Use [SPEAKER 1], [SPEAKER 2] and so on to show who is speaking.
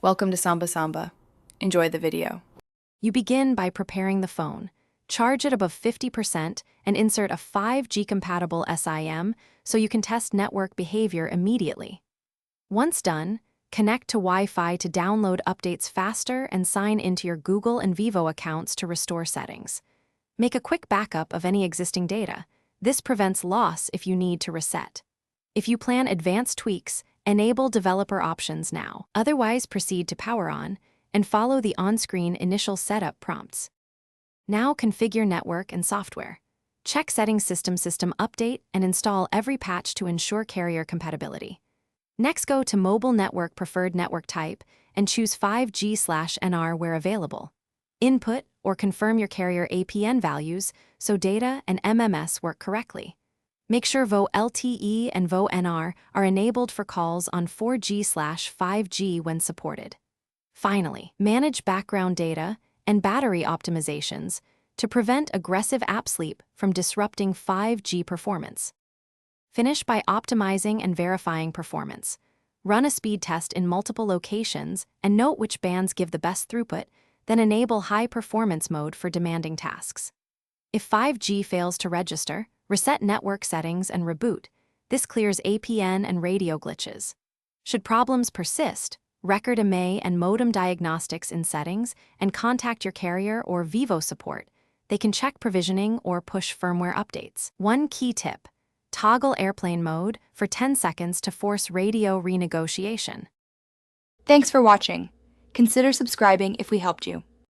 [SPEAKER 1] Welcome to Samba Samba. Enjoy the video.
[SPEAKER 2] You begin by preparing the phone. Charge it above 50% and insert a 5G-compatible SIM so you can test network behavior immediately. Once done, connect to Wi-Fi to download updates faster and sign into your Google and Vivo accounts to restore settings. Make a quick backup of any existing data. This prevents loss if you need to reset. If you plan advanced tweaks, enable developer options now. Otherwise, proceed to power on and follow the on-screen initial setup prompts. Now configure network and software. Check Settings System Update and install every patch to ensure carrier compatibility. Next, go to Mobile Network Preferred Network Type and choose 5G/NR where available. Input or confirm your carrier APN values so data and MMS work correctly. Make sure VO LTE and VO NR are enabled for calls on 4G/5G when supported. Finally, manage background data and battery optimizations to prevent aggressive app sleep from disrupting 5G performance. Finish by optimizing and verifying performance. Run a speed test in multiple locations and note which bands give the best throughput, then enable high-performance mode for demanding tasks. If 5G fails to register, reset network settings and reboot. This clears APN and radio glitches. Should problems persist, record EMA and modem diagnostics in settings and contact your carrier or Vivo support. They can check provisioning or push firmware updates. One key tip: toggle airplane mode for 10 seconds to force radio renegotiation.
[SPEAKER 3] Thanks for watching. Consider subscribing if we helped you.